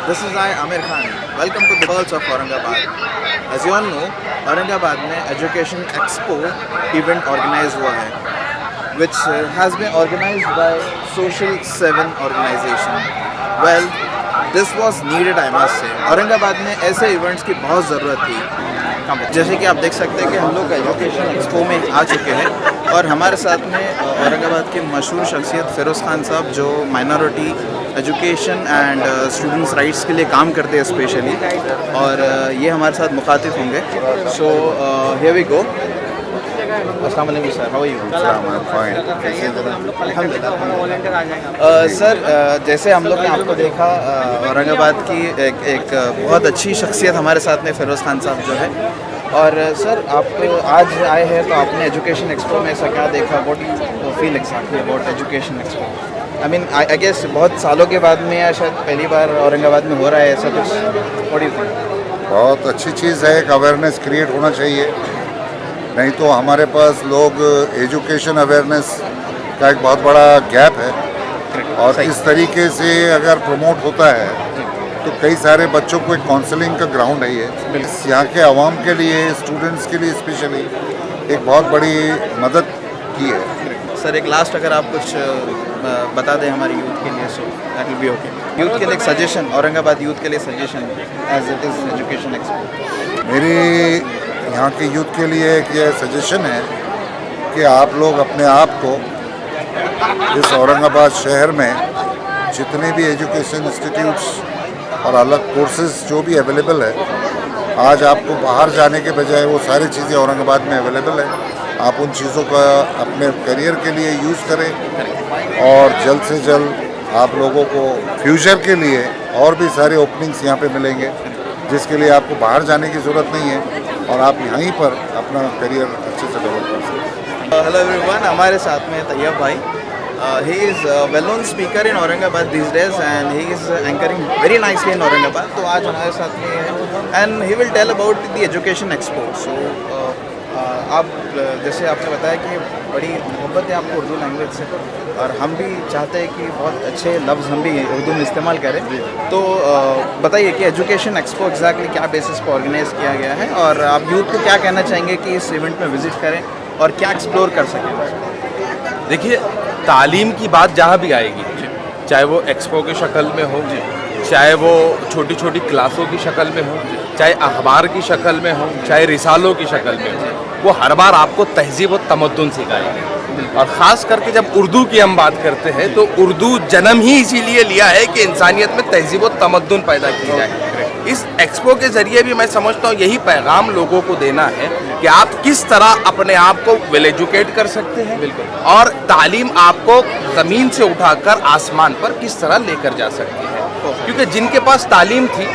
This is I, Amir Khan. Welcome to the Pearls of Aurangabad. As you all know, Aurangabad में education expo event organise हुआ है, which has been organized by Social 7 organization. Well, this was needed, I must say. Aurangabad में ऐसे events की बहुत ज़रूरत थी। जैसे कि आप देख सकते हैं कि हम लोग एजुकेशन एक्सपो में आ चुके हैं और हमारे साथ में औरंगाबाद के मशहूर शख्सियत फ़िरोज़ खान साहब, जो minority education and students rights के लिए काम करते हैं स्पेशली, और ये हमारे साथ मुखातिब होंगे। So here we go. अस्सलाम वालेकुम sir, how are you? Sir, जैसे हम लोग ने आपको देखा, औरंगाबाद की एक बहुत अच्छी शख्सियत हमारे साथ में फ़िरोज़ खान साहब जो है, और सर आप आज आए हैं तो आपने एजुकेशन एक्सपो में ऐसा क्या देखा? What you feel exactly about education expo? I mean I guess बहुत सालों के बाद में या शायद पहली बार औरंगाबाद में हो रहा है ऐसा कुछ। What do you think? बहुत अच्छी चीज़ है, एक अवेयरनेस क्रिएट होना चाहिए। नहीं तो हमारे पास लोग एजुकेशन अवेयरनेस का एक बहुत बड़ा गैप है, और इस तरीके से अगर प्रमोट होता है तो कई सारे बच्चों को एक काउंसलिंग का ग्राउंड है ये। यहाँ के आवाम के लिए, स्टूडेंट्स के लिए स्पेशली एक बहुत बड़ी मदद की है। सर एक लास्ट अगर आप कुछ बता दें हमारे यूथ के लिए, so that will be okay. Youth के लिए एक सजेशन, औरंगाबाद यूथ के लिए suggestion as it is education expo. मेरी यहाँ के यूथ के लिए एक ये सजेशन है कि आप लोग अपने आप को इस औरंगाबाद शहर में जितने भी एजुकेशन इंस्टीट्यूट्स और अलग कोर्सेज जो भी अवेलेबल है, आज आपको बाहर जाने के बजाय वो सारी चीज़ें औरंगाबाद में अवेलेबल है। आप उन चीज़ों का अपने करियर के लिए यूज़ करें, और जल्द से जल्द आप लोगों को फ्यूचर के लिए और भी सारे ओपनिंग्स यहाँ पे मिलेंगे, जिसके लिए आपको बाहर जाने की ज़रूरत नहीं है, और आप यहीं पर अपना करियर अच्छे से डेवलप कर सकते हैं। हेलो एवरीवन, हमारे साथ में तैयब भाई। he is a well-known speaker in Aurangabad these days, and he is anchoring very nicely in Aurangabad. तो आज हमारे साथ में है, and he will tell about the education expo. So आप जैसे आपने बताया कि बड़ी मोहब्बत है आपको उर्दू लैंग्वेज से, और हम भी चाहते हैं कि बहुत अच्छे लफ्ज़ हम भी उर्दू में इस्तेमाल करें। तो बताइए कि एजुकेशन एक्सपो एग्जैक्टली क्या बेसिस पर ऑर्गेनाइज किया गया है, और आप यूथ को क्या कहना चाहेंगे कि इस इवेंट में विज़िट करें और क्या एक्सप्लोर कर सकें? देखिए, तालीम की बात जहाँ भी आएगी, चाहे वो एक्सपो की शक्ल में हो, चाहे वो छोटी छोटी क्लासों की शक्ल में हो, चाहे अखबार की शक्ल में हो, चाहे रिसालों की शक्ल में हो, वो हर बार आपको तहज़ीब और तमद्दुन सिखाएगी। और ख़ास करके जब उर्दू की हम बात करते हैं तो उर्दू जन्म ही इसीलिए लिया है कि इंसानियत में तहज़ीब और तमद्दुन पैदा की जाए। इस एक्सपो के ज़रिए भी मैं समझता हूँ यही पैगाम लोगों को देना है कि आप किस तरह अपने आप को वेल एजुकेट कर सकते हैं। बिल्कुल। और तालीम आपको ज़मीन से उठाकर आसमान पर किस तरह लेकर जा सकती है, क्योंकि जिनके पास तालीम थी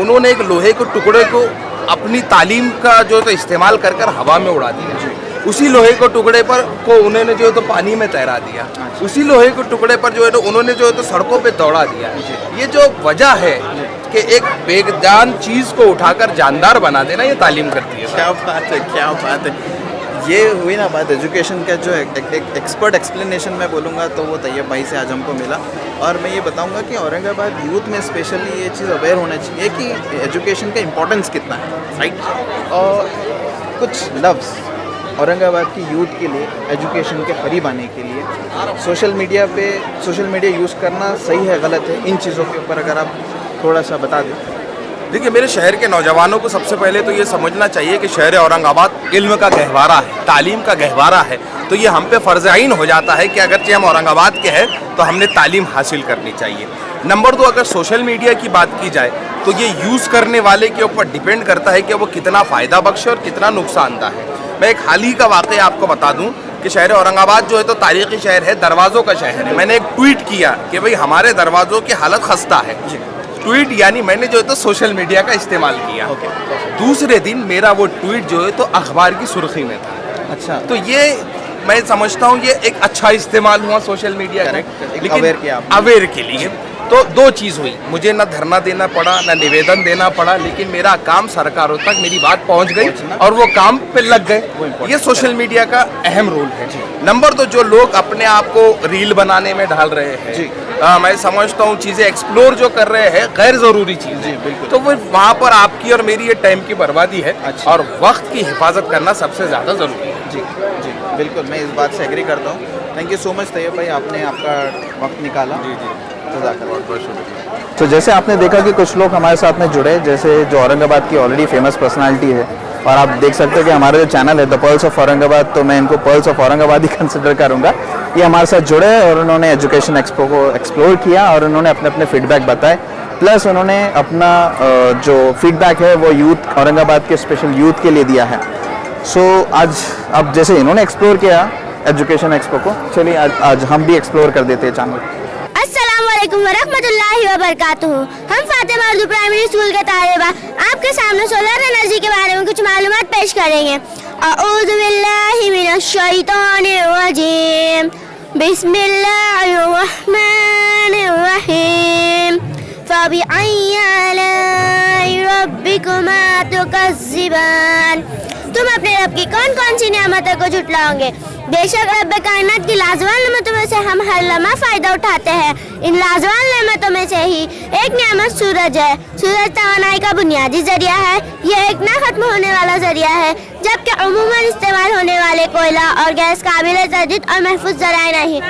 उन्होंने एक लोहे के टुकड़े को अपनी तालीम का जो तो इस्तेमाल कर कर हवा में उड़ा दिया। उसी लोहे के टुकड़े पर को उन्होंने जो है तो पानी में तैरा दिया। उसी लोहे के टुकड़े पर जो है तो उन्होंने जो है तो सड़कों पे दौड़ा दिया। ये जो वजह है कि एक बेजान चीज़ को उठाकर जानदार बना देना, ये तालीम करती है। क्या बात है, क्या बात है। ये हुई ना बात एजुकेशन का, जो एक एक्सपर्ट एक्सप्लेनेशन मैं बोलूँगा तो वो तैयब भाई से आज हमको मिला। और मैं ये बताऊँगा कि औरंगाबाद यूथ में स्पेशली ये चीज़ अवेयर होना चाहिए कि एजुकेशन का इम्पोर्टेंस कितना है, राइट। और कुछ लफ्ज़ औरंगाबाद की यूथ के लिए एजुकेशन के करीब आने के लिए सोशल मीडिया यूज़ करना सही है, गलत है, इन चीज़ों के ऊपर अगर आप थोड़ा सा बता दें। देखिए, मेरे शहर के नौजवानों को सबसे पहले तो ये समझना चाहिए कि शहर औरंगाबाद इल्म का गहवारा है, तालीम का गहवारा है। तो ये हम पे फ़र्ज़ आइन हो जाता है कि अगरचे हम औरंगाबाद के हैं तो हमने तालीम हासिल करनी चाहिए। नंबर 2, अगर सोशल मीडिया की बात की जाए तो ये यूज़ करने वाले के ऊपर डिपेंड करता है कि वो कितना फ़ायदा बख्श और कितना नुकसानदा है। मैं एक हाल ही का वाक़या आपको बता दूं कि शहर औरंगाबाद जो है तो तारीख़ी शहर है, दरवाज़ों का शहर है। मैंने एक ट्वीट किया कि भाई हमारे दरवाज़ों की हालत खस्ता है। ट्वीट यानी मैंने जो है तो सोशल मीडिया का इस्तेमाल किया। दूसरे दिन मेरा वो ट्वीट जो है तो अखबार की सुर्खी में था। अच्छा, तो ये मैं समझता हूँ ये एक अच्छा इस्तेमाल हुआ सोशल मीडिया का, लेकिन अवेयर के लिए। तो दो चीज़ हुई, मुझे ना धरना देना पड़ा ना निवेदन देना पड़ा, लेकिन मेरा काम सरकारों तक मेरी बात पहुंच गई और वो काम पे लग गए। ये सोशल मीडिया का अहम रोल है। नंबर 2, जो लोग अपने आप को रील बनाने में ढाल रहे हैं, मैं समझता हूँ चीज़ें एक्सप्लोर जो कर रहे हैं गैर ज़रूरी चीज़ें, तो वो वहाँ पर आपकी और मेरी ये टाइम की बर्बादी है। और वक्त की हिफाजत करना सबसे ज़्यादा ज़रूरी है। जी जी बिल्कुल, मैं इस बात से एग्री करता हूँ। Thank you so much Tayyab भाई, आपने आपका वक्त निकाला। जी जी, बहुत बहुत शुक्रिया। तो जैसे आपने देखा कि कुछ लोग हमारे साथ में जुड़े, जैसे जो औरंगाबाद की ऑलरेडी फेमस पर्सनालिटी है, और आप देख सकते हैं कि हमारा जो चैनल है द पर्ल्स ऑफ औरंगाबाद, तो मैं इनको pearls of Aurangabad he consider करूँगा। ये हमारे साथ जुड़े और उन्होंने एजुकेशन एक्सपो को एक्सप्लोर किया और उन्होंने अपने अपने फीडबैक बताए, प्लस उन्होंने अपना जो फीडबैक है वो यूथ, औरंगाबाद के स्पेशल यूथ के लिए दिया है। सो आज अब जैसे इन्होंने एक्सप्लोर किया एजुकेशन एक्सपो को, चलिए आज हम भी एक्सप्लोर कर देते हैं चैनल। अस्सलाम वालेकुम वरहमतुल्लाहि वबरकातुहू। हम फातिमा उर्दू प्राइमरी स्कूल के तालिबा आपके सामने सोलर एनर्जी के बारे में कुछ मालूमात पेश करेंगे। अऊज़ु बिल्लाहि मिनश शैतानिर रजीम, बिस्मिल्लाहिर रहमानिर रहीम, फबिअय्यि आलाइ रब्बिकुमा तुकज़्ज़िबान। तुम अपने रब की कौन कौन सी नियामतों को झुटलाओगे? बेशक रब कायनात की लाजवाब नेमतों में से हम हर लम्हा फ़ायदा उठाते हैं। इन लाजवाब नेमतों में से ही एक नेमत सूरज है। सूरज तवानाई का बुनियादी जरिया है। यह एक ना खत्म होने वाला जरिया है, जबकि अमूमन इस्तेमाल होने वाले कोयला और गैस काबिल तजदीद और महफूज जराए नहीं।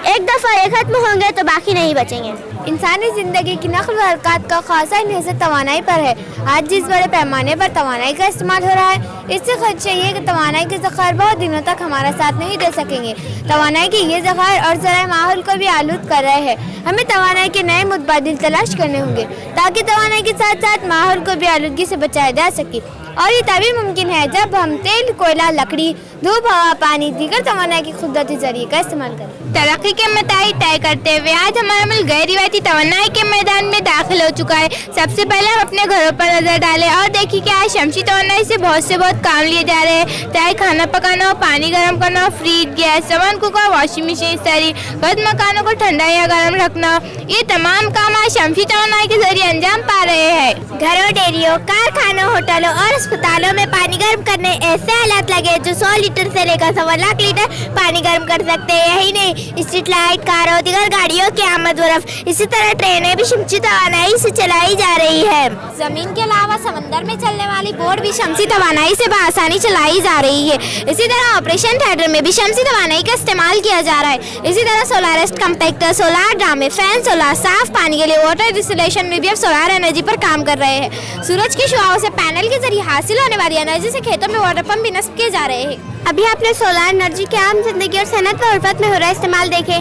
एक दफ़ा ये खत्म होंगे तो बाकी नहीं बचेंगे। इंसानी ज़िंदगी की नक़ल व हरकत का खासा इन्हिसार तवानाई पर है। आज जिस बड़े पैमाने पर तवानाई का इस्तेमाल हो रहा है, इससे खदशा ये कि तवानाई के ज़ख़ायर बहुत दिनों तक हमारा साथ नहीं दे सकेंगे। तवानाई के ये ज़ख़ायर और ज़राए माहौल को भी आलूद कर रहे हैं। हमें तवानाई के नए मुतबादिल तलाश करने होंगे ताकि तवानाई के साथ साथ माहौल को भी आलूदगी से बचाया जा सके। और ये तभी मुमकिन है जब हम तेल, कोयला, लकड़ी, धूप, हवा, पानी, दीगर तवानाई के खुदरती जरिए का इस्तेमाल करें। तरक्की के मताई तय करते हुए आज हमारा मुल्क गैर रिवायती तवानाई के मैदान में दाखिल हो चुका है। सबसे पहले हम अपने घरों पर नजर डालें और देखिए कि आज शमसी तवानाई से बहुत काम लिए जा रहे हैं, चाहे खाना पकाना हो, पानी गर्म करना हो, फ्रिज, गैस, सामान कुकर, वॉशिंग मशीन, इस्त्री, बद मकानों को ठंडा या गर्म रखना, ये तमाम काम आज शमसी तवानाई के जरिए अंजाम पा रहे हैं। घरों, डेयरियों, कारखानों, होटलों और अस्पतालों में पानी गर्म करने ऐसे हालात लगे जो 100 लीटर से लेकर 1.25 लाख लीटर पानी गर्म कर सकते हैं। यही नहीं, स्ट्रीट लाइट, कारों, दीगर गाड़ियों की आमद व रफ्त, इसी तरह ट्रेनें भी शमसी तवानाई से चलाई जा रही है। जमीन के अलावा समंदर में चलने वाली बोट भी शमसी तवानाई से बआसानी चलाई जा रही है। इसी तरह ऑपरेशन थिएटर में भी शमसी तवानाई का इस्तेमाल किया जा रहा है। इसी तरह सोलारिस्ट कंपैक्टर, सोलार ड्रामे, फैन, सोलार साफ पानी के लिए वाटर डिस्टिलेशन में भी अब सोलार एनर्जी पर काम कर रहे हैं। सूरज की शुआओं से पैनल के जरिए हासिल होने वाली एनर्जी से खेतों में वाटर पंप भी नस्ब किए जा रहे हैं। अभी आपने सोलार एनर्जी के आम जिंदगी और सनत व उर्फत में हो रहा इस्तेमाल देखे।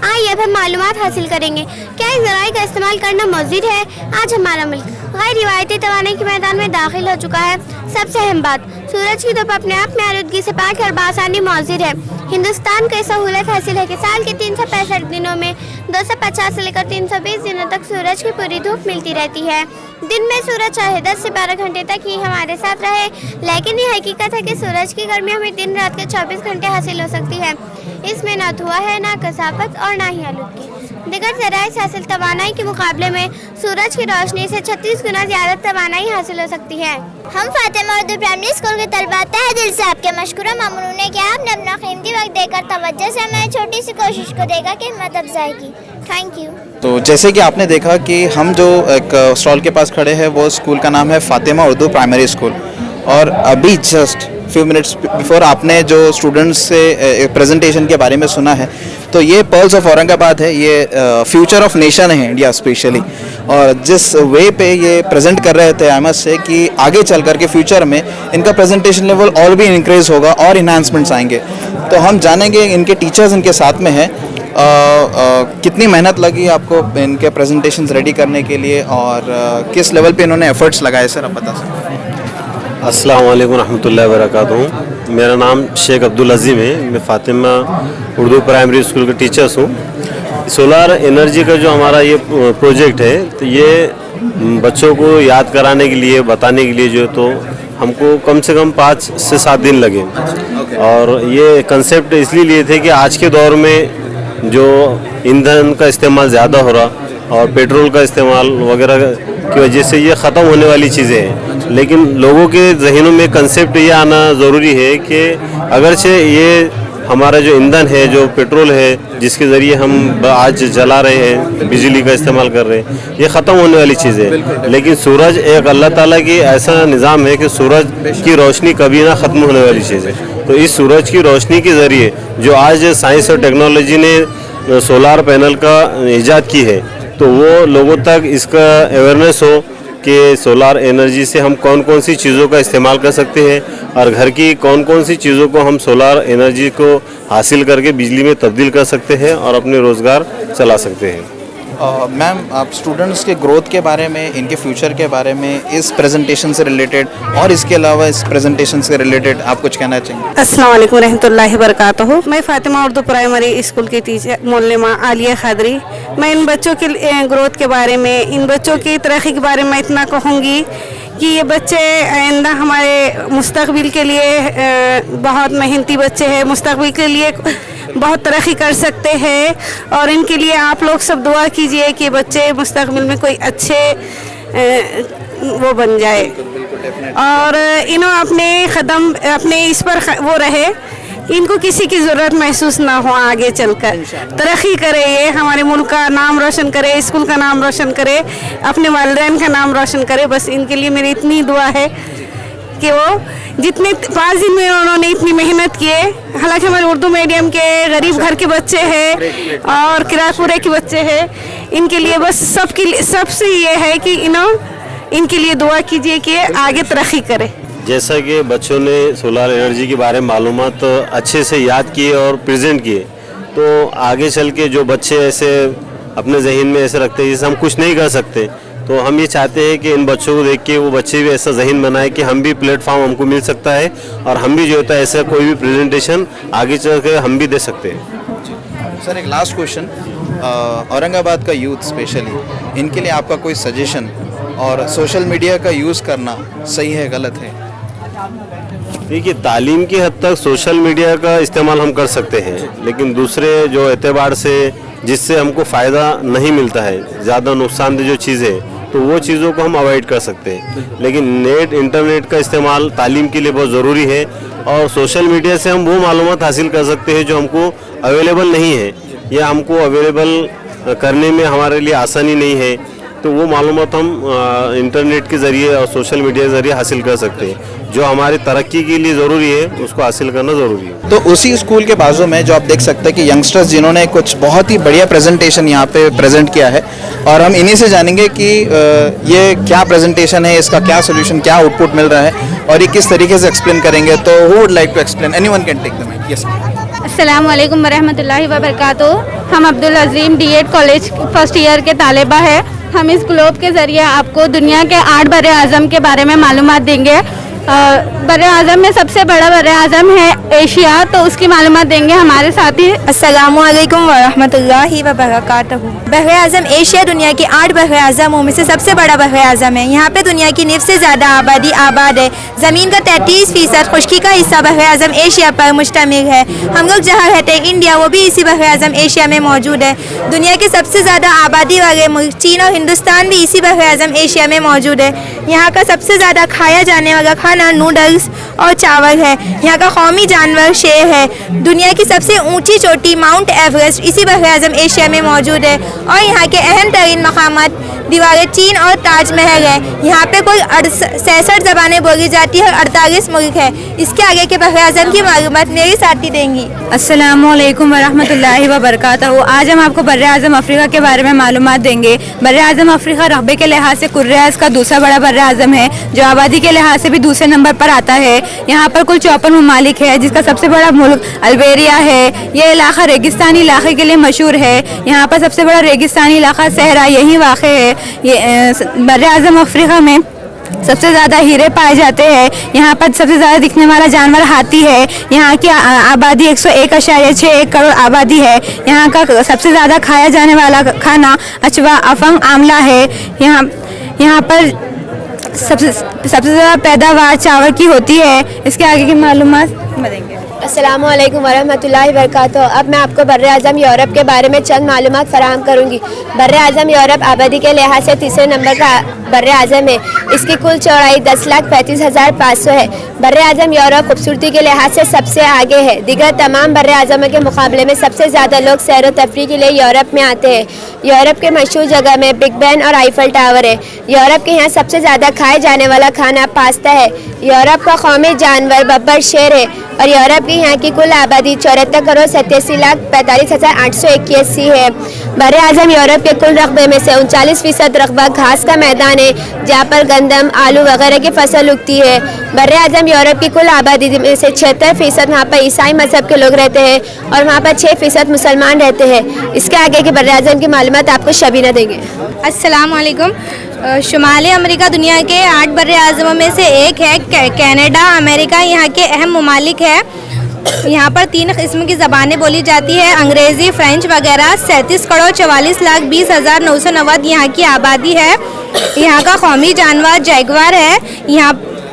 आइए अब हम मालूमात हासिल करेंगे क्या इस ज़राए का इस्तेमाल करना मौजूद है। आज हमारा मुल्क गैर रिवायती तवानाई के मैदान में दाखिल हो चुका है। सबसे अहम बात, सूरज की धूप अपने आप में आलूदगी से पाक और बासानी मौजूद है। हिंदुस्तान को सहूलत हासिल है कि साल के 365 दिनों में 250 से लेकर 320 दिनों तक सूरज की पूरी धूप मिलती रहती है। दिन में सूरज चाहे 10 से 12 घंटे तक ही हमारे साथ रहे, लेकिन ये हकीकत है कि सूरज की गर्मी हमें दिन रात के 24 घंटे हासिल हो सकती है। इसमें ना धुआं है, ना कसाफत और ना ही आलूदगी। दिगर ज़राए से हासिल तवानाई के मुकाबले में सूरज की रोशनी से 36 गुना ज़्यादा तवानाई हासिल हो सकती है। हम फातिमा उर्दू प्राइमरी स्कूल के तलबा तहे दिल से आपके मशकूर ममनून है कि आपने अपना कीमती वक्त देकर तवज्जो से हमारी छोटी सी कोशिश को देखा कि हिम्मत अफजाई की। Thank you. तो जैसे कि आपने देखा कि हम जो एक स्टॉल के पास खड़े हैं वो स्कूल का नाम है फातिमा उर्दू प्राइमरी स्कूल, और अभी जस्ट फ्यू मिनट्स बिफोर आपने जो स्टूडेंट्स से प्रेजेंटेशन के बारे में सुना है, तो ये पर्ल्स ऑफ औरंगाबाद है, ये फ्यूचर ऑफ नेशन है इंडिया स्पेशली, और जिस वे पे ये प्रेजेंट कर रहे थे आई मस्ट से कि आगे चल कर के फ्यूचर में इनका प्रेजेंटेशन लेवल और भी इंक्रीज होगा और इन्हांसमेंट्स आएंगे। तो हम जानेंगे इनके टीचर्स इनके साथ में हैं, कितनी मेहनत लगी आपको इनके प्रेजेंटेशंस रेडी करने के लिए और किस लेवल पे इन्होंने एफर्ट्स लगाए, सर आप बता सकते हैं। अस्सलाम वालेकुम रहमतुल्लाहि व बरकातुहू। मेरा नाम शेख अब्दुल अज़ीम है। मैं फातिमा उर्दू प्राइमरी स्कूल का टीचर्स हूँ। सोलार एनर्जी का जो हमारा ये प्रोजेक्ट है, तो ये बच्चों को याद कराने के लिए, बताने के लिए जो तो हमको कम से कम 5 से 7 दिन लगे। और ये कंसेप्ट इसलिए लिए थे कि आज के दौर में जो ईंधन का इस्तेमाल ज़्यादा हो रहा, और पेट्रोल का इस्तेमाल वगैरह की वजह से ये ख़त्म होने वाली चीज़ें हैं। लेकिन लोगों के जहनों में कंसेप्ट ये आना ज़रूरी है कि अगरचे ये हमारा जो ईंधन है, जो पेट्रोल है, जिसके ज़रिए हम आज जला रहे हैं, बिजली का इस्तेमाल कर रहे हैं, ये ख़त्म होने वाली चीज़ है। लेकिन सूरज एक अल्लाह ताला की ऐसा निज़ाम है कि सूरज की रोशनी कभी ना ख़त्म होने वाली चीज़ है। तो इस सूरज की रोशनी के ज़रिए जो आज साइंस और टेक्नोलॉजी ने सोलार पैनल का ईजाद की है, तो वो लोगों तक इसका अवेयरनेस हो कि सोलार एनर्जी से हम कौन कौन सी चीज़ों का इस्तेमाल कर सकते हैं और घर की कौन कौन सी चीज़ों को हम सोलार एनर्जी को हासिल करके बिजली में तब्दील कर सकते हैं और अपने रोज़गार चला सकते हैं। मैम, आप स्टूडेंट्स के ग्रोथ के बारे में, इनके फ्यूचर के बारे में, इस प्रेजेंटेशन से रिलेटेड और इसके अलावा इस प्रेजेंटेशन से रिलेटेड आप कुछ कहना चाहेंगे? अस्सलाम वालेकुम रहमतुल्लाहि वबरकातुहू। मैं फातिमा उर्दू प्राइमरी स्कूल की टीचर मोल्लिमा आलिया खदरी। मैं इन बच्चों के ग्रोथ के बारे में, इन बच्चों की तरक्की के बारे में इतना कहूँगी कि ये बच्चे आइंदा हमारे मुस्तकबिल के लिए बहुत मेहनती बच्चे हैं, मुस्तकबिल के लिए बहुत तरक्की कर सकते हैं और इनके लिए आप लोग सब दुआ कीजिए कि बच्चे मुस्तकबिल में कोई अच्छे वो बन जाए और इन्हों अपने कदम अपने इस पर वो रहे, इनको किसी की ज़रूरत महसूस ना हो, आगे चलकर तरक्की करे, ये हमारे मुल्क का नाम रोशन करे, स्कूल का नाम रोशन करे, अपने वालिदैन का नाम रोशन करे। बस इनके लिए मेरी इतनी दुआ है कि वो जितने 5 दिन में उन्होंने इतनी मेहनत किए, हालांकि हमारे उर्दू मीडियम के गरीब घर के बच्चे हैं और किराएपुरे के बच्चे हैं, इनके लिए बस सबसे ये है कि इनके लिए दुआ कीजिए कि आगे तरक्की करे। जैसा कि बच्चों ने सोलार एनर्जी के बारे में मालूमात अच्छे से याद किए और प्रेजेंट किए, तो आगे चल के जो बच्चे ऐसे अपने जहन में ऐसे रखते हैं जैसे हम कुछ नहीं कर सकते, तो हम ये चाहते हैं कि इन बच्चों को देख के वो बच्चे भी ऐसा जहन बनाए कि हम भी प्लेटफॉर्म हमको मिल सकता है और हम भी जो होता है ऐसा कोई भी प्रेजेंटेशन आगे चल के हम भी दे सकते हैं। सर, एक लास्ट क्वेश्चन, औरंगाबाद का यूथ स्पेशली, इनके लिए आपका कोई सजेशन और सोशल मीडिया का यूज़ करना सही है, गलत है? देखिए, तालीम की हद तक सोशल मीडिया का इस्तेमाल हम कर सकते हैं, लेकिन दूसरे जो एतबार से जिससे हमको फ़ायदा नहीं मिलता है, ज़्यादा नुकसानदेह जो चीज़ है, तो वो चीज़ों को हम अवॉइड कर सकते हैं। लेकिन इंटरनेट का इस्तेमाल तालीम के लिए बहुत ज़रूरी है और सोशल मीडिया से हम वो मालूमात हासिल कर सकते हैं जो हमको अवेलेबल नहीं है या हमको अवेलेबल करने में हमारे लिए आसानी नहीं है, तो वो मालूमात हम इंटरनेट के ज़रिए और सोशल मीडिया के ज़रिए हासिल कर सकते हैं। जो हमारी तरक्की के लिए ज़रूरी है उसको हासिल करना ज़रूरी है। तो उसी स्कूल के बाजू में जो आप देख सकते हैं कि यंगस्टर्स जिन्होंने कुछ बहुत ही बढ़िया प्रेजेंटेशन यहाँ पे प्रेजेंट किया है और हम इन्हीं से जानेंगे कि ये क्या प्रेजेंटेशन है, इसका क्या सोल्यूशन, क्या आउटपुट मिल रहा है और ये किस तरीके से एक्सप्लेन करेंगे। तो who would like to explain? Anyone can take the mike. Yes. अस्सलाम वालेकुम वरहमतुल्लाहि वबरकातुहू। हम Abdul Azeem D.Ed college first year के तालिबा है। हम इस ग्लोब के ज़रिए आपको दुनिया के 8 बरे आज़म के बारे में मालूमात देंगे। बरे आज़म में सबसे बड़ा बरे आज़म है एशिया, तो उसकी मालूमात देंगे हमारे साथी। अस्सलामुअलैकुम वरहमतुल्लाहि वबरकातुहू। बहरे आज़म एशिया दुनिया के 8 बहरे आज़मों में से सबसे बड़ा बहरे आज़म है। यहाँ पे दुनिया की निफ से ज़्यादा आबादी आबाद है। ज़मीन का 33% खुश्की का हिस्सा बहरे आज़म एशिया पर मुश्तमिल है। हम लोग जहाँ रहते हैं इंडिया, वो भी इसी बहरे आज़म एशिया में मौजूद है। दुनिया के सबसे ज़्यादा आबादी वाले मुल्क चीन और हिंदुस्तान भी इसी बहरे आज़म एशिया में मौजूद है। यहाँ का सबसे ज़्यादा खाया जाने वाला खाना नूडल्स और चावल है। यहाँ का कौमी जानवर शेर है। दुनिया की सबसे ऊंची चोटी माउंट एवरेस्ट इसी बहरे आज़म एशिया में मौजूद है और यहाँ के अहम तरीन मकामात दीवार चीन और ताजमहल है। यहाँ पे कुल 66 ज़बानें बोली जाती है और 48 मुल्क है। इसके आगे के बहरे आज़म की मालूमात मेरी साथी देंगी। अस्सलामुअलैकुम वरहमतुल्लाहि वबरकातुहू। आज हम आपको बर्रे आज़म अफ्रीका के बारे में मालूमात देंगे। बर्रे आज़म अफ्रीका रकबे के लिहाज से कुर्रे अर्ज़ का दूसरा बड़ा बर्रे आज़म है, जो आबादी के लिहाज से भी दूसरे नंबर पर आता है। यहाँ पर कुल 54 ममालिक है, जिसका सबसे बड़ा मुल्क अल्बेरिया है। ये इलाका रेगिस्तानी इलाके के लिए मशहूर है। यहाँ पर सबसे बड़ा रेगिस्तानी इलाका सहरा यही वाक़ है। ये बर्रे आज़म अफ्रीका में सबसे ज़्यादा हीरे पाए जाते हैं। यहाँ पर सबसे ज़्यादा दिखने वाला जानवर हाथी है। यहाँ की आबादी 101.61 करोड़ आबादी है। यहाँ का सबसे ज़्यादा खाया जाने वाला खाना अचवा अफंग आमला है। यहाँ पर सबसे ज़्यादा पैदावार चावल की होती है। इसके आगे की मालूमात देंगे। अस्सलामुअलैकुम वरहमतुल्लाहि वबरकातुहू। अब मैं आपको बर्र-ए-आज़म यूरोप के बारे में चंद मालूमात फराहम करूँगी। बर्र-ए-आज़म यूरोप आबादी के लिहाज से तीसरे नंबर का बर्र-ए-आज़म है। इसकी कुल चौड़ाई 10,35,500 है। बर्र-ए-आज़म यूरोप खूबसूरती के लिहाज से सबसे आगे है। दीगर तमाम बर्र-ए-आज़मों के मुकाबले में सबसे ज़्यादा लोग सैर व तफरीह के लिए यूरोप में आते हैं। यूरोप के मशहूर जगह में बिग बैन और आईफल टावर है। यूरोप के यहाँ सबसे ज़्यादा खाए जाने वाला खाना पास्ता है। यूरोप का कौमी जानवर बब्बर शेर है और यूरोप की यहाँ की कुल आबादी 74,87,45,881 है। बर्र-ए-आज़म यूरोप के कुल रकबे में से 39% रकबा घास का मैदान है, जहाँ पर गंदम, आलू वगैरह की फसल उगती है। बर्र-ए-आज़म यूरोप की कुल आबादी में से 76% वहाँ पर ईसाई मजहब के लोग रहते हैं और वहाँ पर 6% मुसलमान रहते हैं। इसके आगे की बर्र-ए-आज़म की मालूमात आपको शबीना देंगे। अस्सलाम वालेकुम। शुमाली अमेरिका दुनिया के 8 बर्र-ए-आज़मों में से एक है। कनाडा, अमेरिका यहाँ के अहम ममालिक है। यहाँ पर 3 किस्म की ज़बानें बोली जाती है, अंग्रेज़ी, फ्रेंच वगैरह। 37,44,20,990 यहाँ की आबादी है। यहाँ का कौमी जानवर जैगवार है।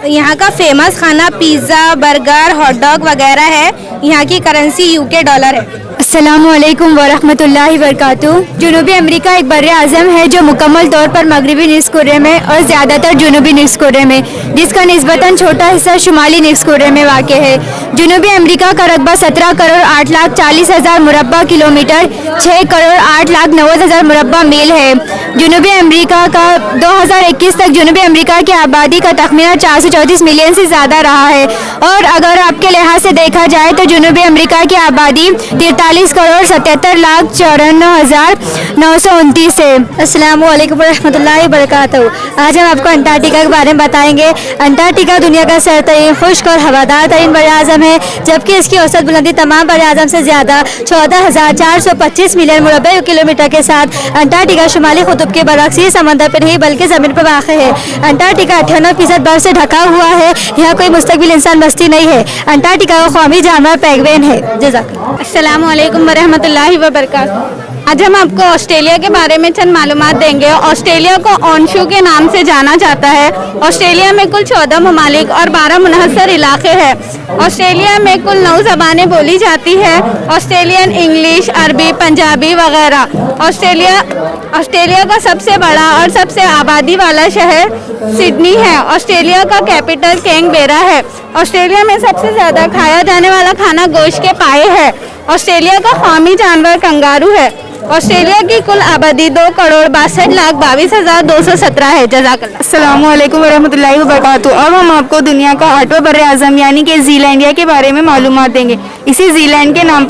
यहाँ का फेमस खाना पिज़्ज़ा, बर्गर, हॉट डॉग वगैरह है। यहाँ की करेंसी यूके डॉलर है। अस्सलामुअलैकुम वरहमतुल्लाहि वबरकातुहू। जनूबी अमेरिका एक बर्र-ए-आज़म है जो मुकम्मल तौर पर मगरबी निस्फ़ कुर्रे में और ज़्यादातर जनूबी निस्फ़ कुर्रे में, जिसका निस्बतन छोटा हिस्सा शुमाली निस्फ़ कुर्रे में वाक़ है। जनूबी अमेरिका का रकबा 17 करोड़ 8,40,000 मुरब्बा किलोमीटर, 6 करोड़ 8,90,000 मुरब्बा मील है। जनूबी अमेरिका का 2021 तक जनूबी अमेरिका की आबादी का तखमीना 434 मिलियन से ज़्यादा रहा है और अगर आपके लिहाज से देखा जाए तो जनूबी अमेरिका की आबादी 43 करोड़ 77,54,929 है। अस्सलाम वालेकुम रहमतुल्लाहि वबरकातुहू। आज हम आपको अंटार्कटिका के बारे में बताएंगे। अंटार्कटिका दुनिया का सरतरीन, खुश्क और हवादार तरीन बर्र-ए-आज़म है, जबकि इसकी औसत बुलंदी तमाम बर्र-ए-आज़म से ज़्यादा 14,425 मिलियन मुरब्बा किलोमीटर के साथ अंटार्कटिका शुमाली कुतुब के बरक्स ही समंदर पर नहीं बल्कि ज़मीन पर वाक़ है। अंटार्कटिका 98% बर्फ से ढका हुआ है। यहाँ कोई मुस्तक़बिल इंसान बस्ती नहीं है। अंटार्कटिका का कौमी जानवर पेंगुइन है। जज़ाकल्लाह। अस्सलाम वालेकुम वरहमतुल्लाहि वबरकातुहू। आज हम आपको ऑस्ट्रेलिया के बारे में चंद मालूमात देंगे। ऑस्ट्रेलिया को ऑनशू के नाम से जाना जाता है। ऑस्ट्रेलिया में कुल 14 ममालिक और 12 मुनहसर इलाके हैं। ऑस्ट्रेलिया में कुल 9 ज़बानें बोली जाती है, ऑस्ट्रेलियन, इंग्लिश, अरबी, पंजाबी वगैरह। ऑस्ट्रेलिया का सबसे बड़ा और सबसे आबादी वाला शहर सिडनी है। ऑस्ट्रेलिया का कैपिटल कैनबेरा है। ऑस्ट्रेलिया में सबसे ज़्यादा खाया जाने वाला खाना गोश्त के पाए है। ऑस्ट्रेलिया का कौमी जानवर कंगारू है। ऑस्ट्रेलिया की कुल आबादी 2 करोड़ 62,22,217 है। जज़ाकल्लाह। अस्सलाम वालेकुम वरहमतुल्लाहि वबरकातुहू। अब हम आपको दुनिया का 8वां बर्र-ए-आज़म यानी कि ज़ीलैंडिया के बारे में मालूमात देंगे। इसे ज़ीलैंड के नाम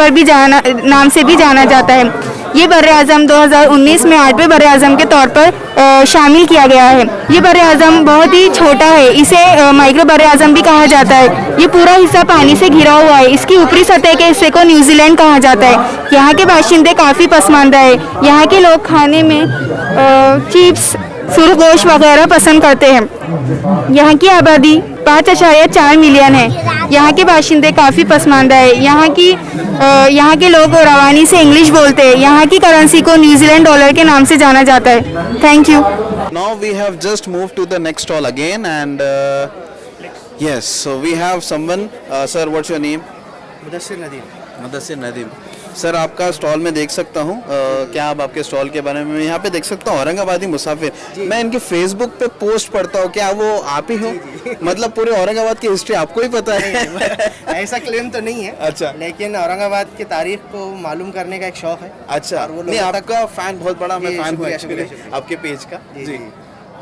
से भी जाना जाता है। ये बर्र-ए-आज़म 2019 में 8वें बर्र-ए-आज़म के तौर पर शामिल किया गया है। ये बर्र-ए-आज़म बहुत ही छोटा है, इसे माइक्रो बर्र-ए-आज़म भी कहा जाता है। ये पूरा हिस्सा पानी से घिरा हुआ है। इसकी ऊपरी सतह के हिस्से को न्यूजीलैंड कहा जाता है। यहाँ के बाशिंदे काफ़ी पसमानदा है। यहाँ के लोग खाने में चिप्स, सुरख गोश्त वगैरह पसंद करते हैं। यहाँ की आबादी 5.4 मिलियन है। यहाँ के बाशिंदे काफ़ी पसमानदा है। यहाँ के लोग रवानी से इंग्लिश बोलते हैं। यहाँ की करेंसी को न्यूजीलैंड डॉलर के नाम से जाना जाता है। Thank you. Now we have just moved to the next stall again and yes, so we have someone, sir, what's your name? Mudassir Nadeem. Mudassir Nadeem. Sir आपका स्टॉल में देख सकता हूँ, क्या आप आपके स्टॉल के बारे में यहाँ पे देख सकता हूँ औरंगाबादी मुसाफिर। मैं इनके फेसबुक पे पोस्ट पढ़ता हूँ, क्या वो आप ही हो? मतलब पूरे औरंगाबाद की हिस्ट्री आपको ही पता है? ऐसा क्लेम तो नहीं है। अच्छा। लेकिन औरंगाबाद की तारीख को मालूम करने का एक शौक है। अच्छा, नहीं आपका फैन बहुत बड़ा, मैं फैन हूँ एक्चुअली आपके पेज का। जी,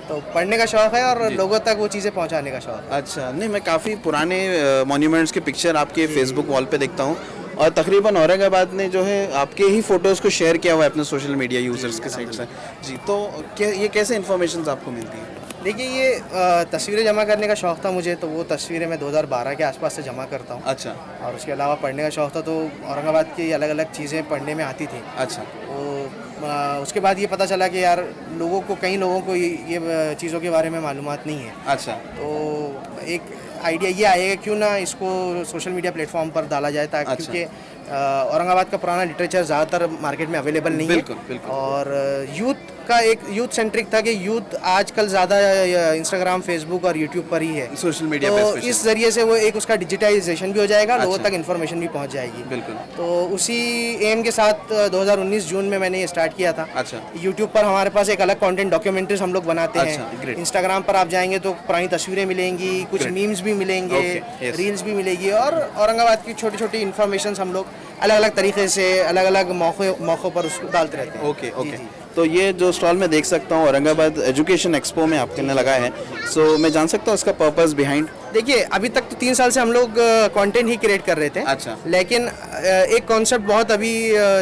तो पढ़ने का शौक है और लोगों तक वो चीज़ें पहुंचाने का शौक है। अच्छा, नहीं मैं काफ़ी पुराने मॉन्यूमेंट्स के पिक्चर आपके फेसबुक वॉल पे देखता हूँ और तकरीबन औरंगाबाद ने जो है आपके ही फ़ोटोज़ को शेयर किया हुआ है अपने सोशल मीडिया यूज़र्स के साइड से। जी, तो ये कैसे इन्फॉर्मेशन आपको मिलती है? देखिए, ये तस्वीरें जमा करने का शौक था मुझे, तो वो तस्वीरें मैं 2012 के आसपास से जमा करता हूँ। अच्छा। और उसके अलावा पढ़ने का शौक था, तो औरंगाबाद की अलग अलग चीज़ें पढ़ने में आती थी। अच्छा। तो उसके बाद ये पता चला कि यार कई लोगों को ये चीज़ों के बारे में मालूमात नहीं है। अच्छा। तो एक आइडिया ये आएगा क्यों ना इसको सोशल मीडिया प्लेटफॉर्म पर डाला जाए, ताकि अच्छा। क्योंकि औरंगाबाद का पुराना लिटरेचर ज़्यादातर मार्केट में अवेलेबल नहीं है। बिल्कुल। और यूथ का एक यूथ सेंट्रिक था कि यूथ आजकल ज़्यादा इंस्टाग्राम, फेसबुक और यूट्यूब पर ही है, सोशल मीडिया तो पे especially। इस जरिए से वो एक उसका डिजिटाइजेशन भी हो जाएगा, लोगों अच्छा। तक इन्फॉर्मेशन भी पहुंच जाएगी। बिल्कुल। तो उसी एम के साथ 2019 जून में मैंने ये स्टार्ट किया था। अच्छा। यूट्यूब पर हमारे पास एक अलग कंटेंट डॉक्यूमेंट्रीज हम लोग बनाते अच्छा, हैं। great। इंस्टाग्राम पर आप जाएंगे तो पुरानी तस्वीरें मिलेंगी, कुछ Great। मीम्स भी मिलेंगे, Okay, yes। रील्स भी मिलेगी, और औरंगाबाद की छोटी छोटी इन्फॉर्मेशन हम लोग अलग अलग तरीके से अलग अलग मौक़ों पर उसको डालते रहते हैं। ओके जी, ओके। जी। तो ये जो स्टॉल मैं देख सकता हूँ औरंगाबाद एजुकेशन एक्सपो में आपके ने लगा है, सो मैं जान सकता हूँ इसका पर्पस बिहाइंड? देखिए, अभी तक तो 3 साल से हम लोग कंटेंट ही क्रिएट कर रहे थे। अच्छा। लेकिन एक कॉन्सेप्ट बहुत अभी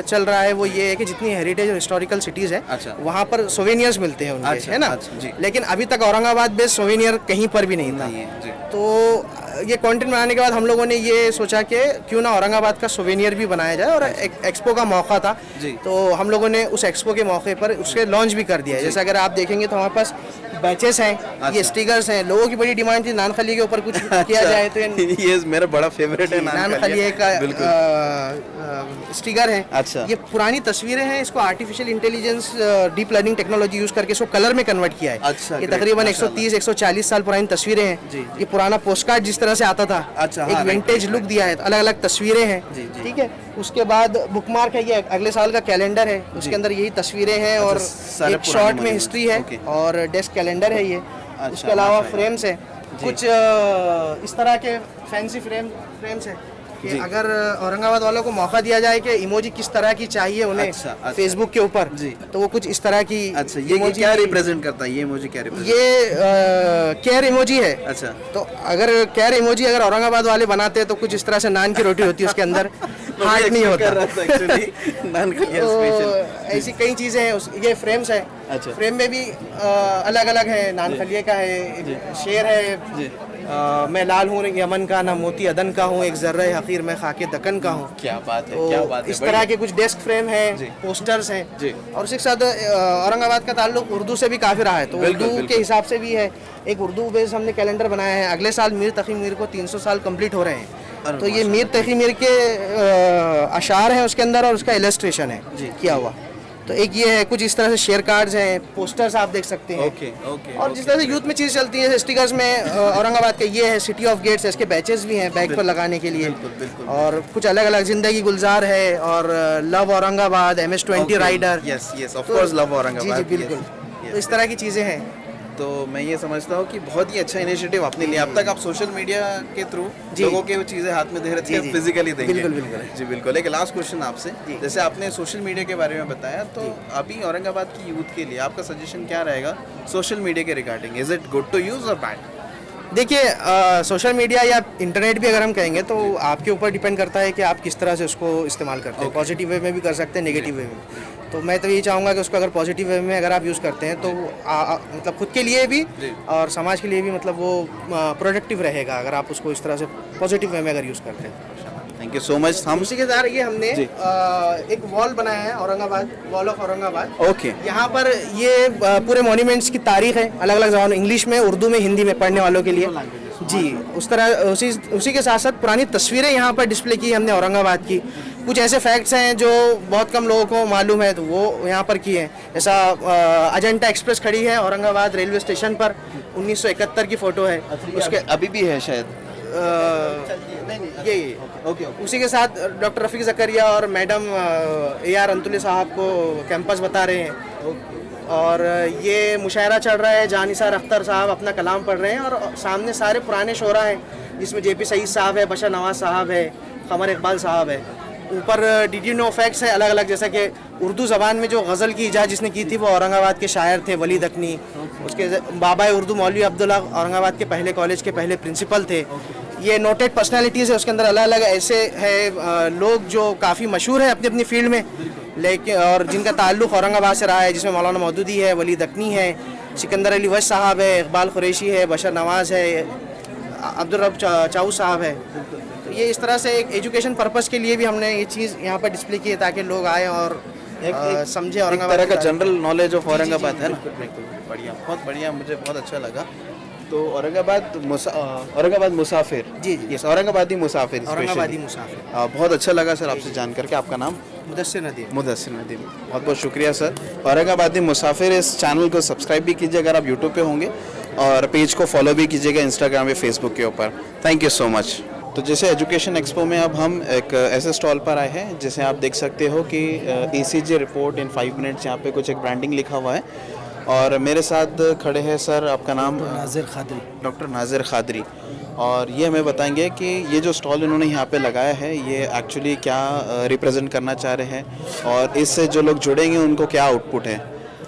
चल रहा है, वो ये है कि जितनी हेरिटेज और हिस्टोरिकल सिटीज़ है, अच्छा। वहाँ पर सोवेनियर्स मिलते हैं उनके, अच्छा, है ना? अच्छा, जी। लेकिन अभी तक औरंगाबाद बेस्ड सोवेनियर कहीं पर भी नहीं था। नहीं है, जी। तो ये कंटेंट बनाने के बाद हम लोगों ने ये सोचा कि क्यों ना औरंगाबाद का सोवेनियर भी बनाया जाए, और एक्सपो का मौका था, जी। तो हम लोगों ने उस एक्सपो के मौके पर उसके लॉन्च भी कर दिया है। जैसे अगर आप देखेंगे तो हमारे पास बैचेस हैं, ये अच्छा। स्टिकर्स हैं। लोगों की बड़ी डिमांड थी नान खलिए के ऊपर कुछ किया जाए, तो ये मेरा बड़ा फेवरेट है नान खलिए का बिल्कुल। स्टिकर है। अच्छा। ये पुरानी तस्वीरें हैं, इसको artificial intelligence deep learning technology use करके इसको कलर में कन्वर्ट किया है। अच्छा, ये great, तकरीबन माशाल्लाह। 130-140 साल पुरानी तस्वीरें हैं। जी, जी। ये पुराना पोस्ट कार्ड जिस तरह से आता था, अच्छा, एक हाँ, विंटेज right, लुक दिया है, अलग अलग तस्वीरें हैं। जी, जी। ठीक है। उसके बाद बुकमार्क है, ये अगले साल का कैलेंडर है, उसके अंदर यही तस्वीरें हैं, और सारे एक पुराने शॉर्ट में मॉडल। हिस्ट्री है, ओके। और डेस्क कैलेंडर है ये। अच्छा, उसके अलावा माशाल्लाह। फ्रेम्स है, कुछ इस तरह के फैंसी फ्रेम्स है कि जी। अगर औरंगाबाद वालों को मौका दिया जाए कि इमोजी किस तरह की चाहिए उन्हें अच्छा, अच्छा। फेसबुक के ऊपर, जी। तो वो कुछ इस तरह की अच्छा, ये emoji- क्या रिप्रेजेंट करता है? ये मुझे क्या रिप्रेजेंट? ये केयर इमोजी है। अच्छा। तो अगर केयर इमोजी अगर औरंगाबाद वाले बनाते हैं तो कुछ इस तरह से नान की रोटी होती है, उसके अंदर हार्ट नहीं होता। एक्चुअली नान खलिया स्पेशल। तो ऐसी कई चीज़ें हैं। ये फ्रेम्स है। अच्छा। फ्रेम में भी अलग अलग है, नान खलिए का है, एक शेर है, जी। मैं लाल हूँ यमन का, ना मोती अदन का हूँ, एक जर्रा हकीर मैं खाके दकन का हूँ। क्या बात है, तो क्या बात है। इस तरह के कुछ डेस्क फ्रेम है, जी। पोस्टर्स हैं, जी। और उसके साथ औरंगाबाद का ताल्लुक उर्दू से भी काफ़ी रहा है, तो बिल्कुल, उर्दू बिल्कुल। के हिसाब से भी है। एक उर्दू बेस्ड हमने कैलेंडर बनाया है। अगले साल मीर तकी मीर को 300 साल कंप्लीट हो रहे हैं, अरे तो ये मीर तकी मीर के अशार हैं उसके अंदर, और उसका इलस्ट्रेशन है किया हुआ। तो एक ये है, कुछ इस तरह से शेयर कार्ड्स हैं, पोस्टर्स आप देख सकते हैं। ओके, ओके, और जिस तरह से यूथ में चीज़ चलती है, स्टिकर्स में औरंगाबाद का ये है, सिटी ऑफ गेट्स है, इसके बैचेस भी हैं बैग पर लगाने के लिए। बिल्कुल, बिल्कुल। और कुछ अलग अलग जिंदगी गुलजार है, और love Aurangabad, MS-20 rider. Yes yes, of course love Aurangabad. जी जी बिल्कुल। yes, तो इस तरह की चीज़ें हैं। तो मैं ये समझता हूँ कि बहुत ही अच्छा इनिशिएटिव आपने लिया। अब तक आप सोशल मीडिया के थ्रू जी। लोगों के वो चीज़ें हाथ में दे रहे जी, थे, जी। फिजिकली देंगे। बिल्कुल, बिल्कुल। जी बिल्कुल। एक लास्ट क्वेश्चन आपसे, जी। जैसे आपने सोशल मीडिया के बारे में बताया, तो अभी औरंगाबाद की यूथ के लिए आपका सजेशन क्या रहेगा सोशल मीडिया के regarding? Is it good to use और बैड? देखिए, सोशल मीडिया या इंटरनेट भी अगर हम कहेंगे तो आपके ऊपर डिपेंड करता है कि आप किस तरह से उसको इस्तेमाल करते हैं। पॉजिटिव वे में भी कर सकते हैं, नेगेटिव वे में। तो मैं तो यही चाहूँगा कि उसको अगर पॉजिटिव वे में अगर आप यूज़ करते हैं तो मतलब खुद के लिए भी और समाज के लिए भी, मतलब वो प्रोडक्टिव रहेगा अगर आप उसको इस तरह से पॉजिटिव वे में अगर यूज़ करते हैं। Thank you so much. हम उसी के साथ ये हमने जी। एक वॉल बनाया है, Aurangabad wall of Aurangabad. Okay. यहाँ पर ये पूरे मॉन्यूमेंट्स की तारीख है, अलग अलग जबानों, इंग्लिश में, उर्दू में, हिंदी में पढ़ने वालों के लिए। जी, उस तरह उसी के साथ साथ पुरानी तस्वीरें यहाँ पर डिस्प्ले की हमने औरंगाबाद की। कुछ ऐसे फैक्ट्स हैं जो बहुत कम लोगों को मालूम है, तो वो यहाँ पर किए हैं। जैसा अजंता एक्सप्रेस खड़ी है औरंगाबाद रेलवे स्टेशन पर, 1971 की फ़ोटो है उसके। अभी भी है शायद। ये ओके, उसी के साथ डॉक्टर रफ़ीक ज़करिया और मैडम AR अंतुले साहब को कैंपस बता रहे हैं। और ये मुशायरा चल रहा है, जानिसार अख्तर साहब अपना कलाम पढ़ रहे हैं, और सामने सारे पुराने शोरा हैं, जिसमें JP सईद साहब है, बशर नवाज साहब है, क़मर इकबाल साहब है। ऊपर Did you know फैक्ट्स है अलग अलग, जैसा कि उर्दू ज़बान में जो गज़ल की इजाज़त जिसने की थी वो औरंगाबाद के शायर थे, वली दकनी। उसके बाबा उर्दू मौलवी अब्दुल्ला औरंगाबाद के पहले कॉलेज के पहले प्रिंसिपल थे। ये नोटेड पर्सनालिटीज़ है, उसके अंदर अलग अलग ऐसे है लोग जो काफ़ी मशहूर हैं अपनी अपनी फील्ड में, लेकिन और जिनका ताल्लुक़ औरंगाबाद से रहा है, जिसमें मौलाना मौदूदी है, वली दकनी है, सिकंदर अली वश साहब है, इकबाल कुरैशी है, बशर नवाज़ है, अब्दुल रब चाऊ साहब है। तो ये इस तरह से एक एजुकेशन पर्पस के लिए भी हमने ये चीज़ यहाँ पर डिस्प्ले की है, ताकि लोग आए और समझे एक औरंगाबाद तरह का के बारे में। जनरल नॉलेज ऑफ जी, जी, जी, औरंगाबाद है ना। बिल्कुल, बिल्कुल। बढ़िया, बहुत बढ़िया, मुझे बहुत अच्छा लगा। तो औरंगाबाद मुसाफिर। जी, जी। यस, औरंगाबादी मुसाफिर। औरंगाबादी specially। मुसाफिर। बहुत अच्छा लगा सर आपसे जान करके। आपका नाम? मुदस्सिर नदीम। मुदस्सिर नदीम, बहुत बहुत शुक्रिया सर। औरंगाबादी मुसाफिर इस चैनल को सब्सक्राइब भी कीजिए अगर आप यूट्यूब पे होंगे, और पेज को फॉलो भी कीजिएगा इंस्टाग्राम या फेसबुक के ऊपर। Thank you so much. तो जैसे एजुकेशन एक्सपो में अब हम एक ऐसे स्टॉल पर आए हैं जिसे आप देख सकते हो कि ECG रिपोर्ट इन 5 मिनट्स, यहाँ पे कुछ एक ब्रांडिंग लिखा हुआ है। और मेरे साथ खड़े हैं सर, आपका नाम? नाजिर खादरी। डॉक्टर नाजिर खादरी। और ये हमें बताएंगे कि ये जो स्टॉल इन्होंने यहाँ पे लगाया है ये एक्चुअली क्या रिप्रेजेंट करना चाह रहे हैं, और इससे जो लोग जुड़ेंगे उनको क्या आउटपुट है।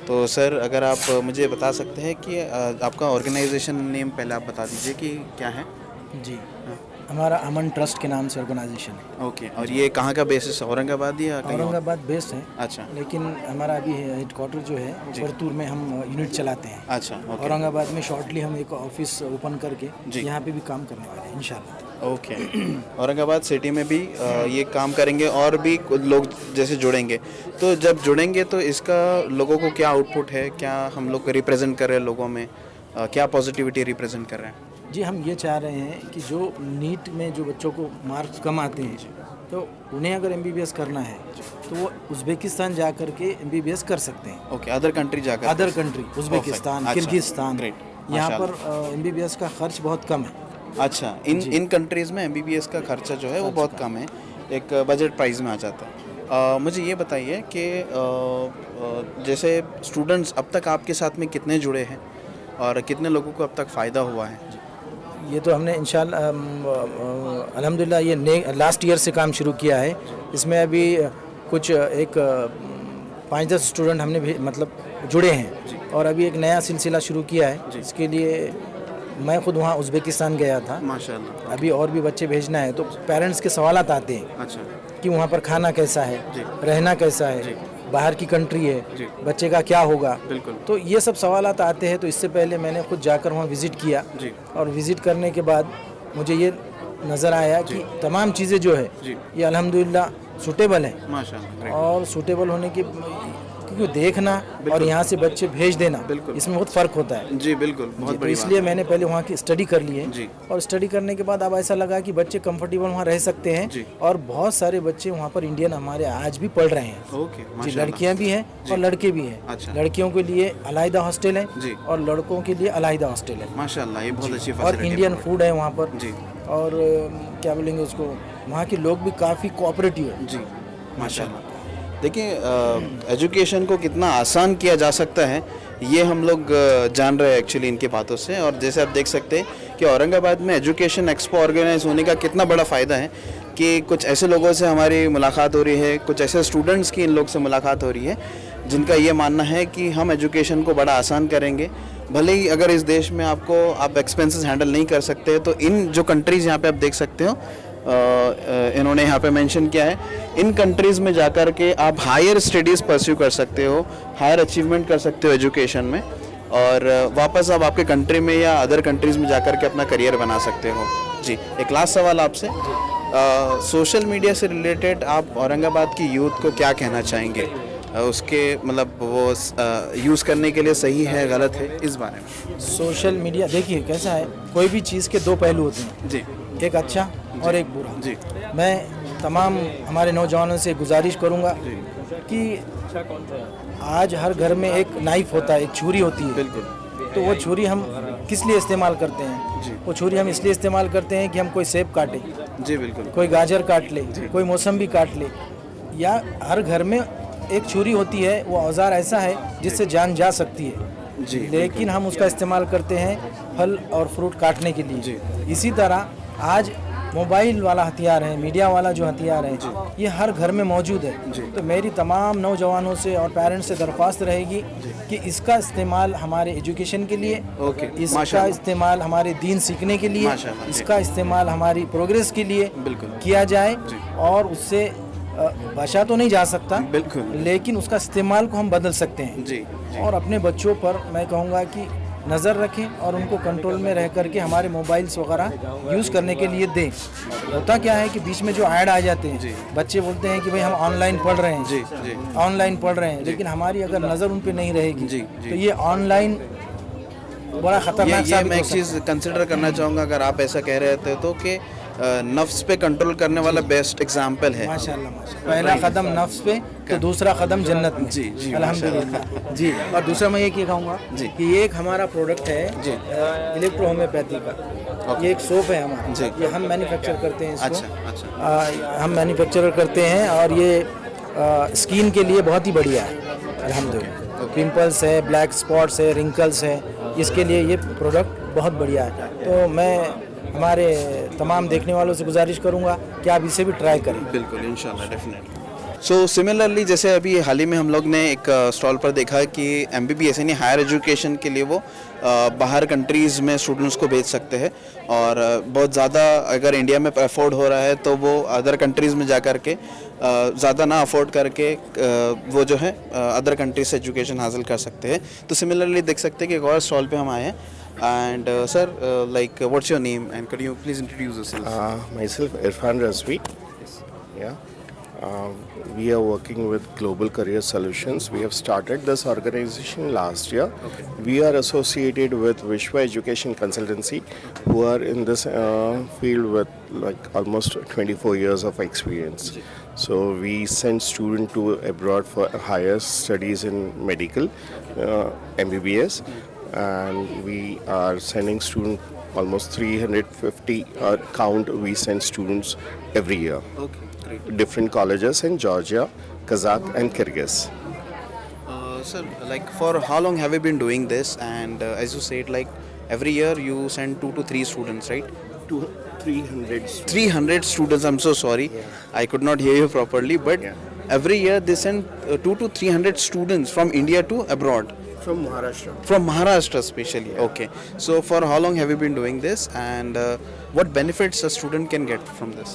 तो सर अगर आप मुझे बता सकते हैं कि आपका ऑर्गेनाइजेशन नेम पहले आप बता दीजिए कि क्या है। जी, हमारा अमन ट्रस्ट के नाम से ऑर्गेनाइजेशन है। ओके, और ये कहाँ का बेसिस, औरंगाबाद या कहीं और? औरंगाबाद बेस्ड है। अच्छा, लेकिन हमारा अभी हेडक्वार्टर जो है परतूर में हम यूनिट चलाते हैं। अच्छा, ओके। औरंगाबाद में शॉर्टली हम एक ऑफिस ओपन करके जी। यहाँ पे भी काम करने वाले हैं इंशाल्लाह। ओके, औरंगाबाद सिटी में भी ये काम करेंगे और भी कुछ लोग जैसे जुड़ेंगे। तो जब जुड़ेंगे तो इसका लोगों को क्या आउटपुट है, क्या हम लोग रिप्रेजेंट कर रहे हैं लोगों में, क्या पॉजिटिविटी रिप्रेजेंट कर रहे हैं? जी, हम ये चाह रहे हैं कि जो नीट में जो बच्चों को मार्क्स कम आते हैं तो उन्हें अगर MBBS करना है तो वो उज़्बेकिस्तान जा कर के MBBS कर सकते हैं। ओके, अदर कंट्री जाकर? अदर कंट्री, उज़्बेकिस्तान, अच्छा, किर्गिस्तान, ग्रेट। यहाँ पर MBBS का खर्च बहुत कम है। अच्छा, इन कंट्रीज़ में MBBS का खर्चा जो है वो बहुत कम है, एक बजट प्राइस में आ जाता है। मुझे ये बताइए कि जैसे स्टूडेंट्स अब तक आपके साथ में कितने जुड़े हैं और कितने लोगों को अब तक फ़ायदा हुआ है? ये तो हमने इंशाल्लाह अल्हम्दुलिल्लाह ये लास्ट ईयर से काम शुरू किया है। इसमें अभी कुछ एक 5-10 स्टूडेंट हमने भी मतलब जुड़े हैं, और अभी एक नया सिलसिला शुरू किया है। इसके लिए मैं खुद वहाँ उज़्बेकिस्तान गया था। माशाल्लाह। अभी और भी बच्चे भेजना है, तो पेरेंट्स के सवालात आते हैं। अच्छा, कि वहाँ पर खाना कैसा है, रहना कैसा है, बाहर की कंट्री है, बच्चे का क्या होगा। बिल्कुल। तो ये सब सवालात आते हैं। तो इससे पहले मैंने खुद जाकर वहाँ विज़िट किया, और विज़िट करने के बाद मुझे ये नज़र आया कि तमाम चीज़ें जो है ये अल्हम्दुलिल्लाह सूटेबल है। माशाल्लाह। और सूटेबल होने के क्योंकि देखना और यहाँ से बच्चे भेज देना, इसमें बहुत फ़र्क होता है। जी बिल्कुल, बहुत तो इसलिए मैंने पहले वहाँ की स्टडी कर ली है, और स्टडी करने के बाद अब ऐसा लगा कि बच्चे कंफर्टेबल वहाँ रह सकते हैं। और बहुत सारे बच्चे वहाँ पर इंडियन हमारे आज भी पढ़ रहे हैं। ओके, जी, लड़कियाँ भी हैं और लड़के भी हैं। अच्छा। लड़कियों के लिए अलहदा हॉस्टल है और लड़कों के लिए अलहदा हॉस्टल है। माशाल्लाह, ये बहुत अच्छी और फैसिलिटी इंडियन फूड है वहाँ पर। जी। और क्या बोलेंगे उसको, वहाँ के लोग भी काफ़ी कोऑपरेटिव है। जी, माशाल्लाह। देखिए, एजुकेशन को कितना आसान किया जा सकता है ये हम लोग जान रहे हैं एक्चुअली इनकी बातों से। और जैसे आप देख सकते हैं कि औरंगाबाद में एजुकेशन एक्सपो ऑर्गेनाइज होने का कितना बड़ा फ़ायदा है कि कुछ ऐसे लोगों से हमारी मुलाकात हो रही है, कुछ ऐसे स्टूडेंट्स की इन लोग से मुलाकात हो रही है जिनका ये मानना है कि हम एजुकेशन को बड़ा आसान करेंगे। भले ही अगर इस देश में आप एक्सपेंसेस हैंडल नहीं कर सकते, तो इन जो कंट्रीज़ यहाँ पे आप देख सकते हो, इन्होंने यहाँ पे मेंशन किया है, इन कंट्रीज़ में जाकर के आप हायर स्टडीज़ परस्यू कर सकते हो, हायर अचीवमेंट कर सकते हो एजुकेशन में, और वापस आप आपके कंट्री में या अदर कंट्रीज़ में जाकर के अपना करियर बना सकते हो। जी, एक लास्ट सवाल आपसे, सोशल मीडिया से रिलेटेड आप औरंगाबाद की यूथ को क्या कहना चाहेंगे? उसके मतलब वो यूज़ करने के लिए सही है, गलत है, इस बारे में? सोशल मीडिया देखिए कैसा है, कोई भी चीज़ के दो पहलू होते हैं। जी। एक अच्छा और एक बुरा। जी। मैं तमाम हमारे नौजवानों से गुजारिश करूंगा कि आज हर घर में एक नाइफ होता है, एक छुरी होती है। बिल्कुल। तो वो छुरी हम किस लिए इस्तेमाल करते हैं? जी। वो छुरी हम इसलिए इस्तेमाल करते हैं कि हम कोई सेब काटे, जी बिल्कुल, कोई गाजर काट ले, कोई मौसम्बी काट ले, या हर घर में एक छुरी होती है। वो औजार ऐसा है जिससे जान जा सकती है। जी। लेकिन हम उसका इस्तेमाल करते हैं फल और फ्रूट काटने के लिए। जी। इसी तरह आज मोबाइल वाला हथियार है, मीडिया वाला जो हथियार है, ये हर घर में मौजूद है। तो मेरी तमाम नौजवानों से और पेरेंट्स से दरख्वास्त रहेगी कि इसका इस्तेमाल हमारे एजुकेशन के लिए, इसका इस्तेमाल हमारे दीन सीखने के लिए, इसका इस्तेमाल हमारी प्रोग्रेस के लिए किया जाए। और उससे बचा तो नहीं जा सकता, बिल्कुल, लेकिन उसका इस्तेमाल को हम बदल सकते हैं। जी। और अपने बच्चों पर मैं कहूँगा कि नज़र रखें और उनको कंट्रोल में रह करके हमारे मोबाइल्स वगैरह यूज़ करने के लिए दें। होता क्या है कि बीच में जो ऐड आ जाते हैं, बच्चे बोलते हैं कि भाई हम ऑनलाइन पढ़ रहे हैं, ऑनलाइन पढ़ रहे हैं, लेकिन हमारी अगर नज़र उन पर नहीं रहेगी तो ये ऑनलाइन बड़ा ख़तरनाक साबित हो सकता है। मैं एक चीज़ कंसिडर करना चाहूँगा, अगर आप ऐसा कह रहे थे तो कि नफ्स पे कंट्रोल करने वाला बेस्ट एग्जाम्पल है। माशाल्लाह माशाल्लाह। पहला कदम नफ्स पे तो दूसरा कदम जन्नत में। जी, जी, अल्हम्दुलिल्लाह जी। और दूसरा मैं ये कहूँगा जी। कि ये एक हमारा प्रोडक्ट है जी। इलेक्ट्रो होम्योपैथी का। ये एक सोप है हमारा जी। ये हम मैन्युफैक्चर करते हैं इसको। अच्छा अच्छा। हम मैन्युफैक्चर करते हैं और ये स्किन के लिए बहुत ही बढ़िया है अल्हम्दुलिल्लाह। पिंपल्स है, ब्लैक स्पॉट्स है, रिंकल्स है, इसके लिए ये प्रोडक्ट बहुत बढ़िया है। तो मैं हमारे तमाम देखने वालों से गुजारिश करूँगा कि आप इसे भी ट्राई करें। बिल्कुल इंशाल्लाह डेफिनेटली। सो सिमिलरली जैसे अभी हाल ही में हम लोग ने एक स्टॉल पर देखा कि MBBS यानी हायर एजुकेशन के लिए वो बाहर कंट्रीज़ में स्टूडेंट्स को भेज सकते हैं और बहुत ज़्यादा अगर इंडिया में अफोर्ड हो रहा है तो वो अदर कंट्रीज़ में जा कर के ज़्यादा ना अफोर्ड करके वो जो है अदर कंट्रीज से एजुकेशन हासिल कर सकते हैं। तो सिमिलरली देख सकते हैं कि एक और स्टॉल पे हम आए हैं and sir like what's your name and can you please introduce yourself? Myself Irfan Razvi. Yeah. We are working with Global Career Solutions. We have started this organization last year. We are associated with Vishwa Education Consultancy, who are in this field with like almost 24 years of experience. So we send students to abroad for higher studies in medical, MBBS, and we are sending students almost 350 count. We send students every year. Okay, great. Different colleges in Georgia, Kazakh, and Kyrgyz. Sir, like for how long have you been doing this? And as you said, like every year you send 2 to 3 students, right? 300 students. 300 students. I'm so sorry, I could not hear you properly. But every year they send 2 to 300 students from India to abroad. From Maharashtra. From Maharashtra especially. Okay. So for how long have you been doing this, and what benefits a student can get from this?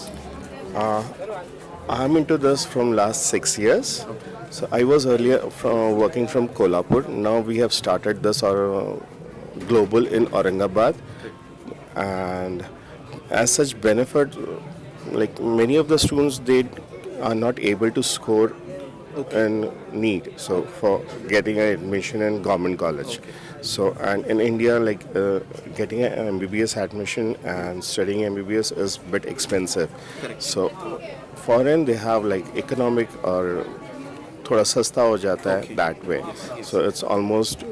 I'm into this from last 6 years. So I was earlier working from Kolhapur. Now we have started this global in Aurangabad, and as such benefit, like many of the students, they are not able to score and NEET, so for getting an admission in government college. So and in India, like getting an MBBS admission and studying MBBS is a bit expensive. So foreign they have like economic or थोड़ा सस्ता हो जाता है that way. So it's almost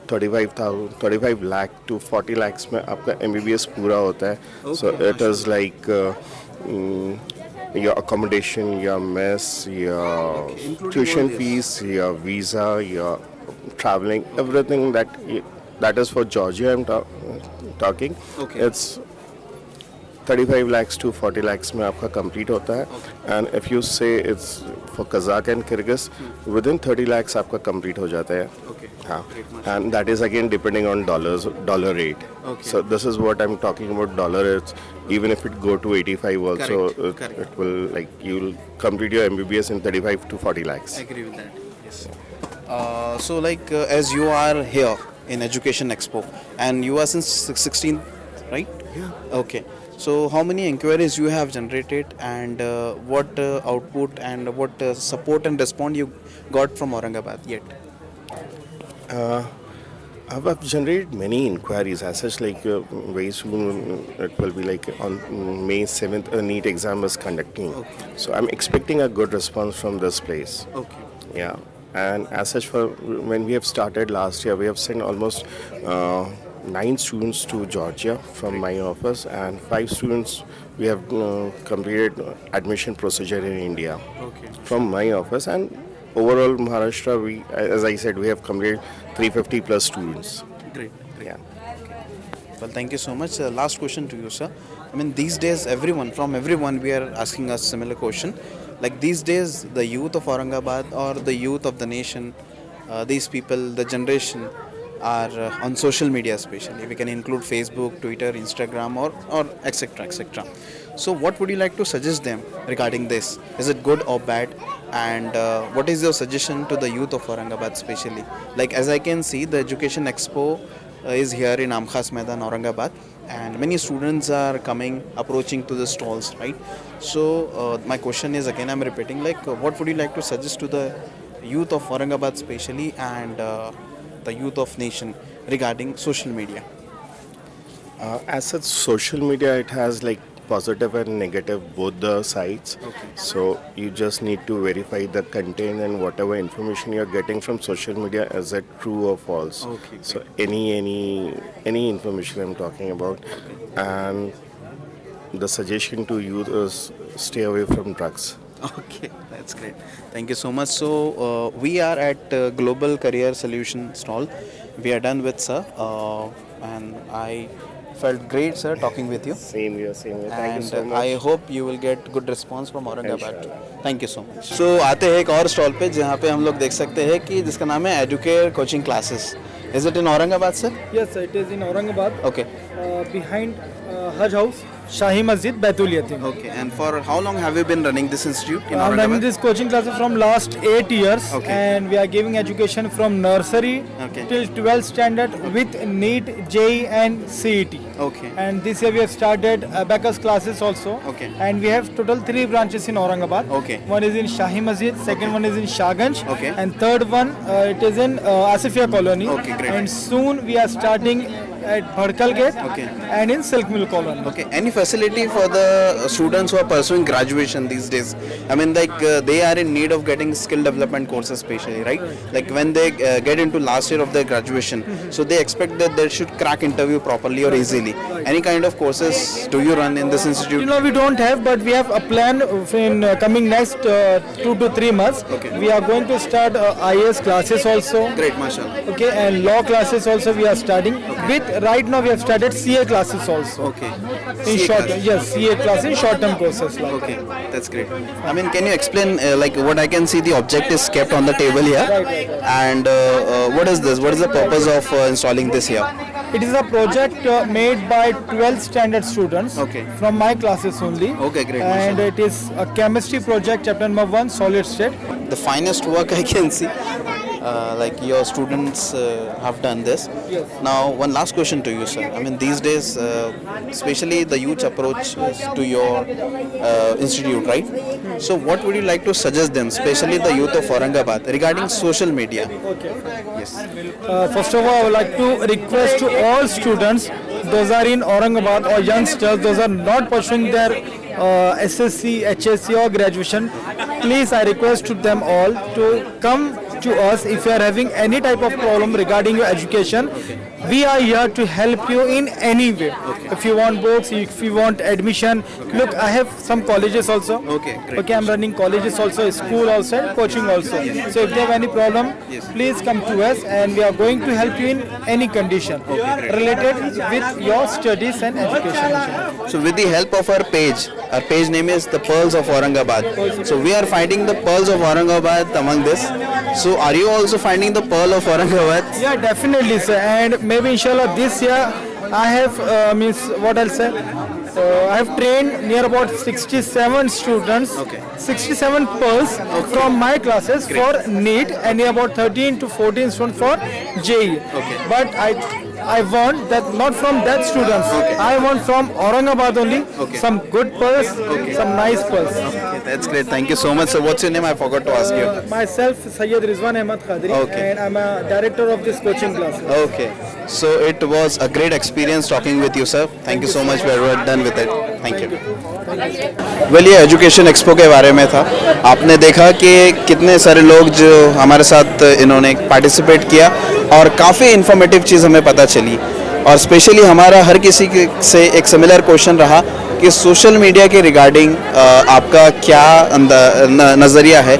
35 lakh to 40 lakhs में आपका MBBS पूरा होता है. So it is like your accommodation, your mess, your tuition fees, your visa, your traveling, everything that is for Georgia. I'm talking. Okay. It's 35 lakhs to 40 lakhs में आपका complete होता है. And if you say it's for Kazakh and Kyrgyz, within 30 lakhs आपका complete हो जाता है. Okay. हाँ. And that is again depending on dollar rate. Okay. So this is what I'm talking about. Dollar, it's even if it go to 85 also, Correct. it will like you'll complete your MBBS in 35 to 40 lakhs. I agree with that. Yes. So like as you are here in Education Expo and you are since 16th, right? Yeah. Okay. So how many inquiries you have generated, and what output and what support and response you got from Aurangabad yet? I've generated many inquiries as such, like very soon it will be like on May 7th a NEET exam is conducting. Okay. So I'm expecting a good response from this place. Okay. Yeah. And as such, for when we have started last year, we have sent almost 9 students to Georgia from my office, and 5 students we have completed admission procedure in India from my office. And overall Maharashtra, we, as I said, we have completed 350 plus students. Great. Yeah. Well, thank you so much. Last question to you, sir. I mean, these days, from everyone, we are asking a similar question. Like these days, the youth of Aurangabad or the youth of the nation, these people, the generation, are on social media especially. We can include Facebook, Twitter, Instagram, or etc. etc. So what would you like to suggest them regarding this? Is it good or bad? And what is your suggestion to the youth of Aurangabad especially? Like as I can see, the Education Expo is here in Amkhas Maidan, Aurangabad, and many students are approaching to the stalls, right? So my question is, again I'm repeating, like what would you like to suggest to the youth of Aurangabad especially, and the youth of nation regarding social media? As such, social media, it has like positive and negative both the sides. So you just need to verify the content and whatever information you're getting from social media, is it true or false. So any information I'm talking about. And the suggestion to youth is stay away from drugs. Okay, that's great. Thank you so much. So we are at Global Career Solution stall. We are done with sir, and I felt great, sir, talking with you. Same here, same here. Thank you And so much. I hope you will get good response from Aurangabad. Thank you so much. So आते हैं एक और stall पे जहाँ पे हम लोग देख सकते हैं कि जिसका नाम है Educare coaching classes. Is it in Aurangabad, sir? Yes, it is in Aurangabad. Okay. Behind Hajj House, Shahi Masjid, Baitul Yatim. Okay. And for how long have you been running this institute in I'm running Aurangabad? this coaching classes from last 8 years, Okay. and we are giving education from nursery Okay. till 12th standard with NEET, JEE and CET. Okay. And this year we have started abacus classes also. Okay. And we have total 3 branches in Aurangabad. Okay. One is in Shahi Masjid, second one is in Shahganj, Okay. and third one it is in Asifia Colony. Okay, great. And soon we are starting at Bhadkal Gate Okay. and in Silk Mill Colony. Okay. Any facility for the students who are pursuing graduation these days? I mean, like they are in need of getting skill development courses, especially, right? Like when they get into last year of their graduation, so they expect that they should crack interview properly or easily. Any kind of courses do you run in this institute? You know, we don't have, but we have a plan in coming next 2 to 3 months. Okay. We are going to start IAS classes also. Great, mashallah. Okay, and law classes also we are starting. With right now we have started CA classes also. Okay. In CA short, class. yes, CA class in short-term courses. Like. Okay, that's great. I mean, can you explain, like what I can see the object is kept on the table here, and what is this? What is the purpose of installing this here? It is a project made by 12th standard students Okay. from my classes only. Okay, great, And it is a chemistry project, chapter number 1, solid state. The finest work I can see. Like your students have done this. Yes. Now, one last question to you, sir. I mean, these days, especially the youth approach to your institute, right? So, what would you like to suggest them, especially the youth of Aurangabad, regarding social media? Okay. Yes. First of all, I would like to request to all students, those are in Aurangabad or youngsters, those are not pursuing their SSC, HSC or graduation, please I request to them all to come to us if you are having any type of problem regarding your education. We are here to help you in any way. If you want books, if you want admission, look, I have some colleges also. Okay, great. Okay, I'm running colleges also, school also, and coaching also. So if you have any problem, please come to us, and we are going to help you in any condition related with your studies and education. So, with the help of our page name is the Pearls of Aurangabad. So, we are finding the Pearls of Aurangabad among this. So, are you also finding the Pearl of Aurangabad? Yeah, definitely, sir. And maybe inshallah this year I have I have trained near about 67 students, 67 pearls from my classes for NEET, and near about 13 to 14 students for JEE. But I want that not from that students. I want from Aurangabad only some good pearls, some nice pearls. Okay, that's great. Thank you so much. So, what's your name? I forgot to ask you. Myself, Sayyid Rizwan Ahmad Khadri, and I'm a director of this coaching class. Okay. So it was a great experience talking with you, sir. Thank you so much. We're done with it. Thank you. Well, ये education expo के बारे में था. आपने देखा कि कितने सारे लोग जो हमारे साथ इन्होंने पार्टिसिपेट किया और काफ़ी इन्फॉर्मेटिव चीज़ हमें पता चली. और स्पेशली हमारा हर किसी से एक सिमिलर क्वेश्चन रहा कि सोशल मीडिया के रिगार्डिंग आपका क्या नज़रिया है,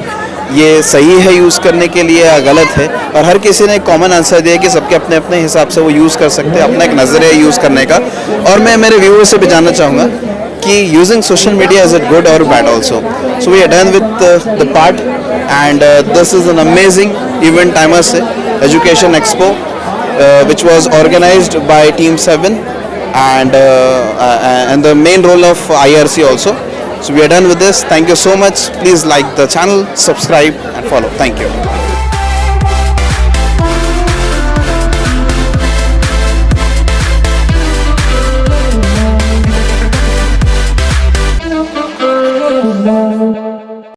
ये सही है यूज़ करने के लिए या गलत है. और हर किसी ने एक कॉमन आंसर दिया कि सबके अपने अपने हिसाब से वो यूज़ कर सकते हैं, अपना एक नज़रिया यूज़ करने का. और मैं मेरे व्यूअर्स से भी जानना चाहूँगा कि using social media is it good और bad also. So we are done with the part and this is an amazing event I must say, education expo which was organized by Team 7 and the main role of IRC also. So we are done with this. Thank you so much. Please like the channel, subscribe and follow. Thank you.